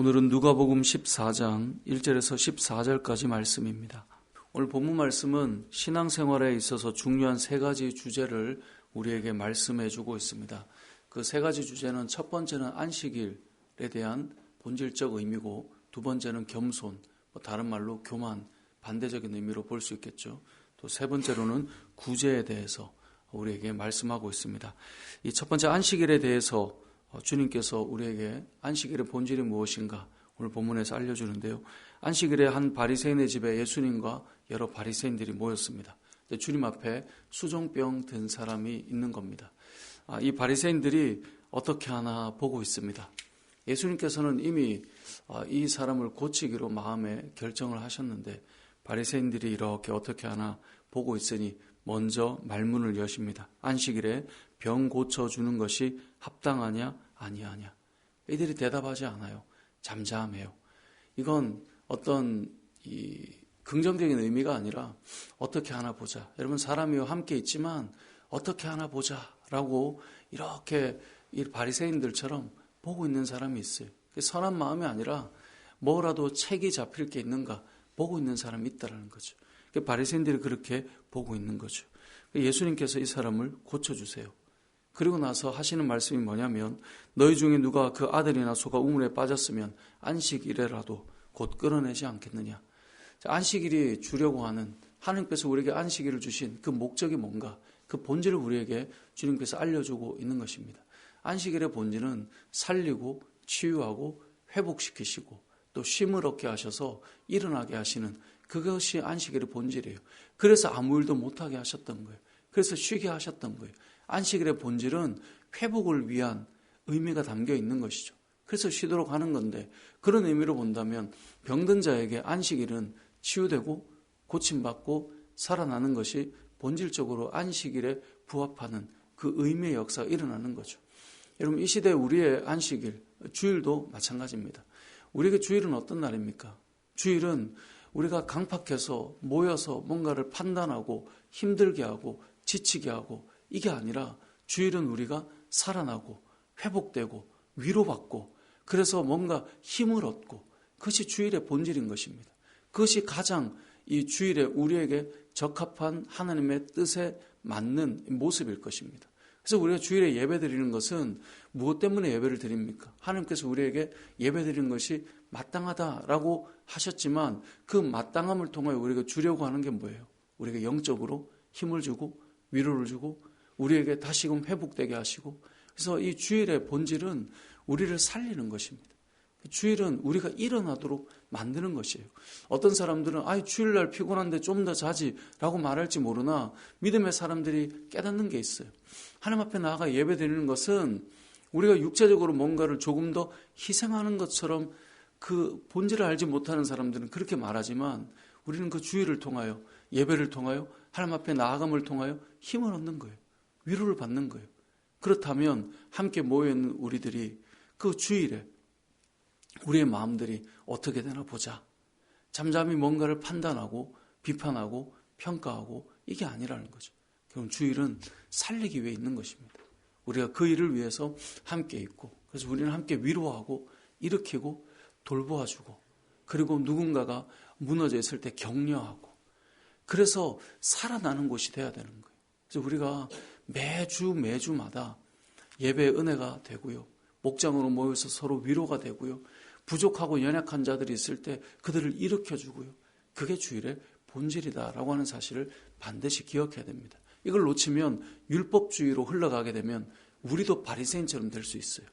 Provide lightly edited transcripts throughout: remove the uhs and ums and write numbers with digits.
오늘은 누가복음 14장 1절에서 14절까지 말씀입니다. 오늘 본문 말씀은 신앙생활에 있어서 중요한 세 가지 주제를 우리에게 말씀해 주고 있습니다. 그 세 가지 주제는 첫 번째는 안식일에 대한 본질적 의미고, 두 번째는 겸손, 다른 말로 교만, 반대적인 의미로 볼 수 있겠죠. 또 세 번째로는 구제에 대해서 우리에게 말씀하고 있습니다. 이 첫 번째 안식일에 대해서 주님께서 우리에게 안식일의 본질이 무엇인가 오늘 본문에서 알려주는데요. 안식일에 한 바리새인의 집에 예수님과 여러 바리새인들이 모였습니다. 주님 앞에 수종병 든 사람이 있는 겁니다. 이 바리새인들이 어떻게 하나 보고 있습니다. 예수님께서는 이미 이 사람을 고치기로 마음에 결정을 하셨는데 바리새인들이 이렇게 어떻게 하나 보고 있으니 먼저 말문을 여십니다. 안식일에 병 고쳐주는 것이 합당하냐 아니하냐. 이들이 대답하지 않아요. 잠잠해요. 이건 어떤 긍정적인 의미가 아니라 어떻게 하나 보자. 여러분, 사람이요 함께 있지만 어떻게 하나 보자라고 이렇게 이 바리새인들처럼 보고 있는 사람이 있어요. 선한 마음이 아니라 뭐라도 책이 잡힐 게 있는가 보고 있는 사람이 있다는 거죠. 바리새인들이 그렇게 보고 있는 거죠. 예수님께서 이 사람을 고쳐주세요. 그리고 나서 하시는 말씀이 뭐냐면, 너희 중에 누가 그 아들이나 소가 우물에 빠졌으면 안식일에라도 곧 끌어내지 않겠느냐. 안식일이 주려고 하는, 하나님께서 우리에게 안식일을 주신 그 목적이 뭔가, 그 본질을 우리에게 주님께서 알려주고 있는 것입니다. 안식일의 본질은 살리고 치유하고 회복시키시고 또 쉼을 얻게 하셔서 일어나게 하시는, 그것이 안식일의 본질이에요. 그래서 아무 일도 못하게 하셨던 거예요. 그래서 쉬게 하셨던 거예요. 안식일의 본질은 회복을 위한 의미가 담겨 있는 것이죠. 그래서 쉬도록 하는 건데, 그런 의미로 본다면 병든 자에게 안식일은 치유되고 고침받고 살아나는 것이 본질적으로 안식일에 부합하는 그 의미의 역사가 일어나는 거죠. 여러분, 이 시대 우리의 안식일, 주일도 마찬가지입니다. 우리에게 주일은 어떤 날입니까? 주일은 우리가 강팍해서 모여서 뭔가를 판단하고 힘들게 하고 지치게 하고, 이게 아니라 주일은 우리가 살아나고 회복되고 위로받고, 그래서 뭔가 힘을 얻고, 그것이 주일의 본질인 것입니다. 그것이 가장 이 주일에 우리에게 적합한 하나님의 뜻에 맞는 모습일 것입니다. 그래서 우리가 주일에 예배 드리는 것은 무엇 때문에 예배를 드립니까? 하나님께서 우리에게 예배 드리는 것이 마땅하다라고 하셨지만, 그 마땅함을 통하여 우리가 주려고 하는 게 뭐예요? 우리가 영적으로 힘을 주고 위로를 주고 우리에게 다시금 회복되게 하시고, 그래서 이 주일의 본질은 우리를 살리는 것입니다. 주일은 우리가 일어나도록 만드는 것이에요. 어떤 사람들은 주일날 피곤한데 좀 더 자지라고 말할지 모르나, 믿음의 사람들이 깨닫는 게 있어요. 하나님 앞에 나아가 예배 드리는 것은 우리가 육체적으로 뭔가를 조금 더 희생하는 것처럼 그 본질을 알지 못하는 사람들은 그렇게 말하지만, 우리는 그 주일을 통하여, 예배를 통하여, 하나님 앞에 나아감을 통하여 힘을 얻는 거예요. 위로를 받는 거예요. 그렇다면 함께 모여있는 우리들이 그 주일에 우리의 마음들이 어떻게 되나 보자. 잠잠히 뭔가를 판단하고 비판하고 평가하고, 이게 아니라는 거죠. 그럼 주일은 살리기 위해 있는 것입니다. 우리가 그 일을 위해서 함께 있고, 그래서 우리는 함께 위로하고 일으키고 돌보아주고, 그리고 누군가가 무너져 있을 때 격려하고, 그래서 살아나는 곳이 돼야 되는 거예요. 그래서 우리가 매주마다 예배의 은혜가 되고요, 목장으로 모여서 서로 위로가 되고요, 부족하고 연약한 자들이 있을 때 그들을 일으켜주고요, 그게 주일의 본질이다라고 하는 사실을 반드시 기억해야 됩니다. 이걸 놓치면, 율법주의로 흘러가게 되면 우리도 바리새인처럼 될 수 있어요.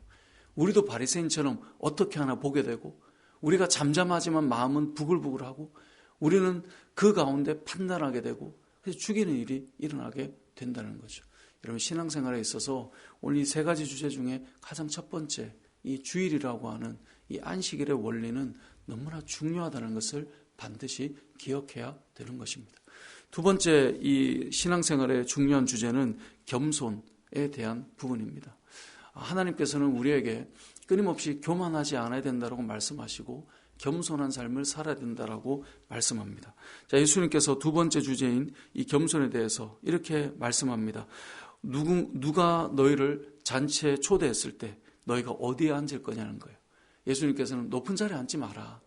우리도 바리새인처럼 어떻게 하나 보게 되고, 우리가 잠잠하지만 마음은 부글부글하고, 우리는 그 가운데 판단하게 되고, 그래서 죽이는 일이 일어나게 된다는 거죠. 여러분, 신앙생활에 있어서 오늘 이 세 가지 주제 중에 가장 첫 번째, 이 주일이라고 하는 이 안식일의 원리는 너무나 중요하다는 것을 반드시 기억해야 되는 것입니다. 두 번째, 이 신앙생활의 중요한 주제는 겸손에 대한 부분입니다. 하나님께서는 우리에게 끊임없이 교만하지 않아야 된다고 말씀하시고, 겸손한 삶을 살아야 된다라고 말씀합니다. 자, 예수님께서 두 번째 주제인 이 겸손에 대해서 이렇게 말씀합니다. 누가 너희를 잔치에 초대했을 때 너희가 어디에 앉을 거냐는 거예요. 예수님께서는 높은 자리에 앉지 마라.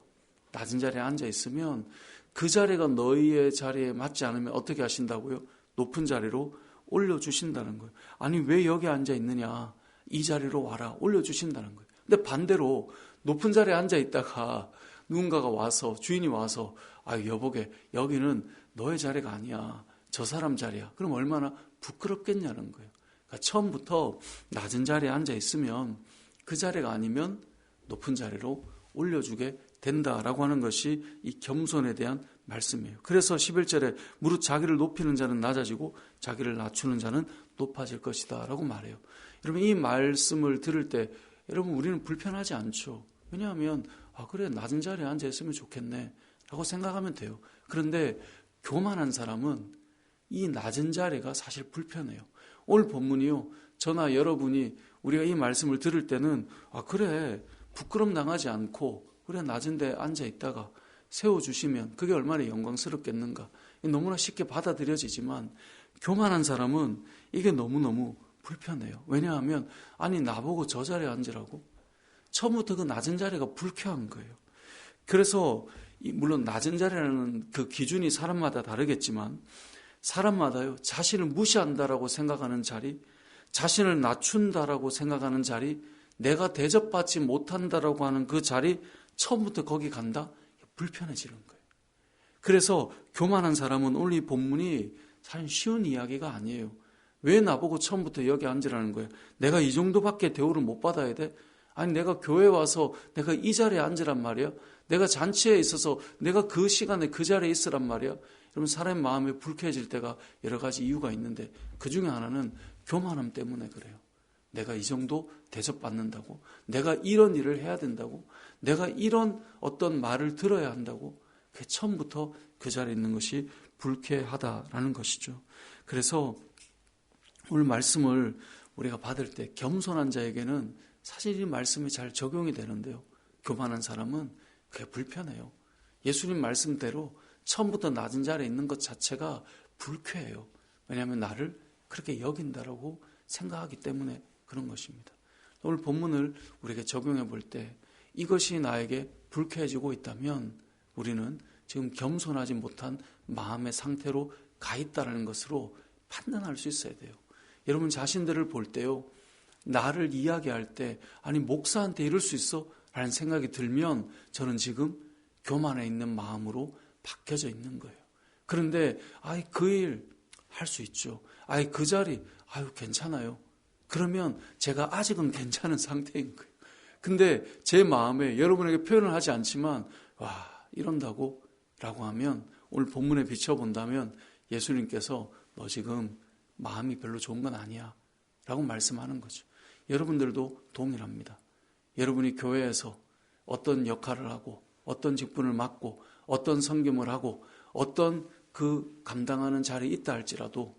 낮은 자리에 앉아 있으면 그 자리가 너희의 자리에 맞지 않으면 어떻게 하신다고요? 높은 자리로 올려주신다는 거예요. 아니 왜 여기 앉아 있느냐? 이 자리로 와라. 올려주신다는 거예요. 근데 반대로 높은 자리에 앉아 있다가 누군가가 와서 주인이 와서 여보게 여기는 너의 자리가 아니야. 저 사람 자리야. 그럼 얼마나 부끄럽겠냐는 거예요. 그러니까 처음부터 낮은 자리에 앉아 있으면 그 자리가 아니면 높은 자리로 올려주게 된다라고 하는 것이 이 겸손에 대한 말씀이에요. 그래서 11절에 무릇 자기를 높이는 자는 낮아지고 자기를 낮추는 자는 높아질 것이다 라고 말해요. 여러분 이 말씀을 들을 때 여러분 우리는 불편하지 않죠. 왜냐하면 그래 낮은 자리에 앉아 있으면 좋겠네 라고 생각하면 돼요. 그런데 교만한 사람은 이 낮은 자리가 사실 불편해요. 오늘 본문이요. 저나 여러분이 우리가 이 말씀을 들을 때는 그래 부끄럼 당하지 않고 그래 낮은 데 앉아 있다가 세워주시면 그게 얼마나 영광스럽겠는가. 너무나 쉽게 받아들여지지만 교만한 사람은 이게 너무너무 불편해요. 왜냐하면 나보고 저 자리에 앉으라고? 처음부터 그 낮은 자리가 불쾌한 거예요. 그래서 물론 낮은 자리라는 그 기준이 사람마다 다르겠지만 사람마다요 자신을 무시한다라고 생각하는 자리, 자신을 낮춘다라고 생각하는 자리, 내가 대접받지 못한다라고 하는 그 자리, 처음부터 거기 간다? 불편해지는 거예요. 그래서 교만한 사람은 오늘 이 본문이 사실 쉬운 이야기가 아니에요. 왜 나보고 처음부터 여기 앉으라는 거예요? 내가 이 정도밖에 대우를 못 받아야 돼? 내가 교회 와서 내가 이 자리에 앉으란 말이야? 내가 잔치에 있어서 내가 그 시간에 그 자리에 있으란 말이야? 여러분 사람의 마음이 불쾌해질 때가 여러 가지 이유가 있는데 그 중에 하나는 교만함 때문에 그래요. 내가 이 정도 대접받는다고? 내가 이런 일을 해야 된다고? 내가 이런 어떤 말을 들어야 한다고? 그게 처음부터 그 자리에 있는 것이 불쾌하다라는 것이죠. 그래서 오늘 말씀을 우리가 받을 때 겸손한 자에게는 사실 이 말씀이 잘 적용이 되는데요. 교만한 사람은 그게 불편해요. 예수님 말씀대로 처음부터 낮은 자리에 있는 것 자체가 불쾌해요. 왜냐하면 나를 그렇게 여긴다라고 생각하기 때문에 그런 것입니다. 오늘 본문을 우리에게 적용해 볼 때 이것이 나에게 불쾌해지고 있다면 우리는 지금 겸손하지 못한 마음의 상태로 가 있다는 것으로 판단할 수 있어야 돼요. 여러분 자신들을 볼 때요. 나를 이야기할 때 목사한테 이럴 수 있어? 라는 생각이 들면 저는 지금 교만해 있는 마음으로 바뀌어져 있는 거예요. 그런데 그 일 할 수 있죠. 그 자리 괜찮아요. 그러면 제가 아직은 괜찮은 상태인 거예요. 근데 제 마음에 여러분에게 표현을 하지 않지만 이런다고? 라고 하면 오늘 본문에 비춰본다면 예수님께서 너 지금 마음이 별로 좋은 건 아니야 라고 말씀하는 거죠. 여러분들도 동일합니다. 여러분이 교회에서 어떤 역할을 하고 어떤 직분을 맡고 어떤 섬김을 하고 어떤 그 감당하는 자리에 있다 할지라도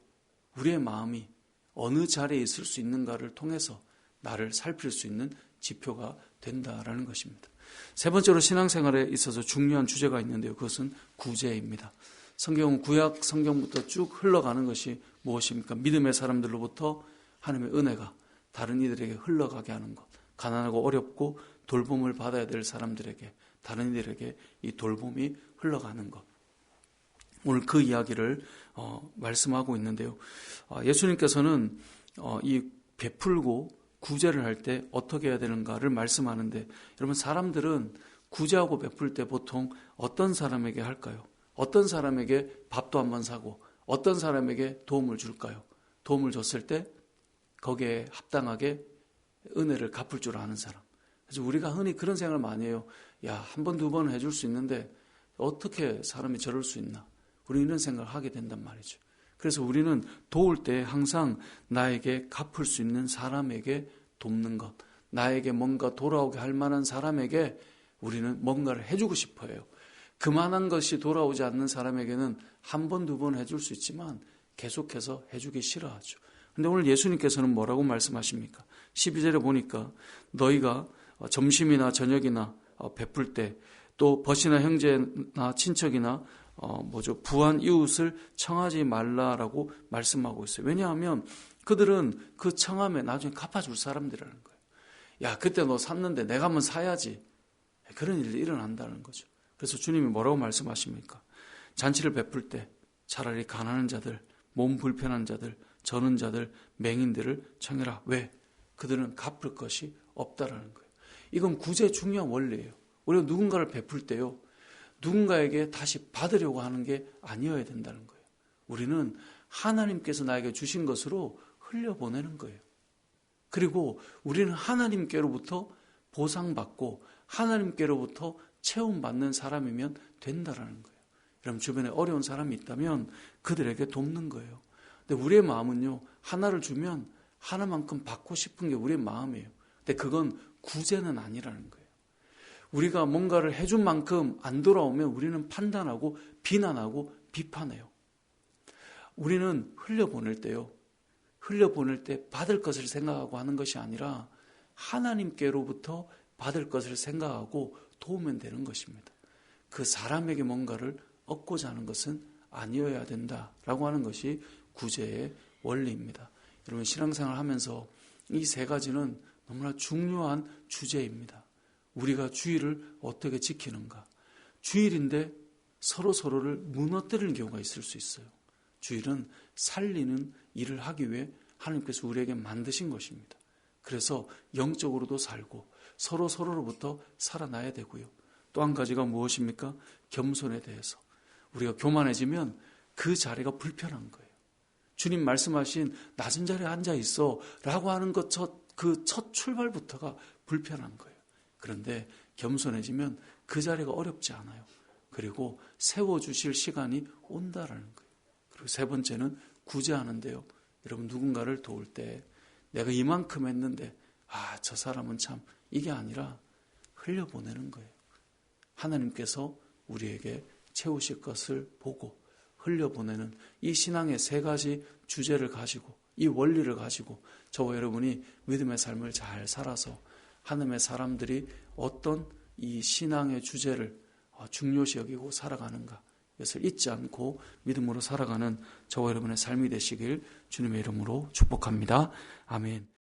우리의 마음이 어느 자리에 있을 수 있는가를 통해서 나를 살필 수 있는 지표가 된다라는 것입니다. 세 번째로 신앙생활에 있어서 중요한 주제가 있는데요. 그것은 구제입니다. 성경은 구약 성경부터 쭉 흘러가는 것이 무엇입니까? 믿음의 사람들로부터 하나님의 은혜가 다른 이들에게 흘러가게 하는 것. 가난하고 어렵고 돌봄을 받아야 될 사람들에게, 다른 이들에게 이 돌봄이 흘러가는 것. 오늘 그 이야기를 말씀하고 있는데요. 예수님께서는 이 베풀고 구제를 할 때 어떻게 해야 되는가를 말씀하는데 여러분 사람들은 구제하고 베풀 때 보통 어떤 사람에게 할까요? 어떤 사람에게 밥도 한번 사고 어떤 사람에게 도움을 줄까요? 도움을 줬을 때 거기에 합당하게 은혜를 갚을 줄 아는 사람. 그래서 우리가 흔히 그런 생각을 많이 해요. 한 번, 두 번은 해줄 수 있는데 어떻게 사람이 저럴 수 있나? 우리는 이런 생각을 하게 된단 말이죠. 그래서 우리는 도울 때 항상 나에게 갚을 수 있는 사람에게 돕는 것, 나에게 뭔가 돌아오게 할 만한 사람에게 우리는 뭔가를 해주고 싶어 해요. 그만한 것이 돌아오지 않는 사람에게는 한 번, 두 번 해줄 수 있지만 계속해서 해주기 싫어하죠. 그런데 오늘 예수님께서는 뭐라고 말씀하십니까? 12절에 보니까 너희가 점심이나 저녁이나 베풀 때 또 벗이나 형제나 친척이나 부한 이웃을 청하지 말라라고 말씀하고 있어요. 왜냐하면 그들은 그 청함에 나중에 갚아줄 사람들이라는 거예요. 그때 너 샀는데 내가 한번 사야지 그런 일이 일어난다는 거죠. 그래서 주님이 뭐라고 말씀하십니까? 잔치를 베풀 때 차라리 가난한 자들, 몸 불편한 자들, 저는 자들, 맹인들을 청해라. 왜? 그들은 갚을 것이 없다라는 거예요. 이건 구제의 중요한 원리예요. 우리가 누군가를 베풀 때요, 누군가에게 다시 받으려고 하는 게 아니어야 된다는 거예요. 우리는 하나님께서 나에게 주신 것으로 흘려보내는 거예요. 그리고 우리는 하나님께로부터 보상받고 하나님께로부터 체험받는 사람이면 된다라는 거예요. 여러분 주변에 어려운 사람이 있다면 그들에게 돕는 거예요. 근데 우리의 마음은요, 하나를 주면 하나만큼 받고 싶은 게 우리의 마음이에요. 근데 그건 구제는 아니라는 거예요. 우리가 뭔가를 해준 만큼 안 돌아오면 우리는 판단하고 비난하고 비판해요. 우리는 흘려보낼 때요, 흘려보낼 때 받을 것을 생각하고 하는 것이 아니라 하나님께로부터 받을 것을 생각하고 도우면 되는 것입니다. 그 사람에게 뭔가를 얻고자 하는 것은 아니어야 된다라고 하는 것이 구제의 원리입니다. 여러분 신앙생활 하면서 이 세 가지는 너무나 중요한 주제입니다. 우리가 주일을 어떻게 지키는가. 주일인데 서로를 무너뜨리는 경우가 있을 수 있어요. 주일은 살리는 일을 하기 위해 하나님께서 우리에게 만드신 것입니다. 그래서 영적으로도 살고 서로로부터 살아나야 되고요. 또 한 가지가 무엇입니까? 겸손에 대해서. 우리가 교만해지면 그 자리가 불편한 거예요. 주님 말씀하신 낮은 자리에 앉아 있어 라고 하는 그 첫 출발부터가 불편한 거예요. 그런데 겸손해지면 그 자리가 어렵지 않아요. 그리고 세워주실 시간이 온다라는 거예요. 그리고 세 번째는 구제하는데요. 여러분 누군가를 도울 때 내가 이만큼 했는데 저 사람은 참, 이게 아니라 흘려보내는 거예요. 하나님께서 우리에게 채우실 것을 보고 흘려보내는 이 신앙의 세 가지 주제를 가지고, 이 원리를 가지고 저와 여러분이 믿음의 삶을 잘 살아서 하나님의 사람들이 어떤 이 신앙의 주제를 중요시 여기고 살아가는가, 이것을 잊지 않고 믿음으로 살아가는 저와 여러분의 삶이 되시길 주님의 이름으로 축복합니다. 아멘.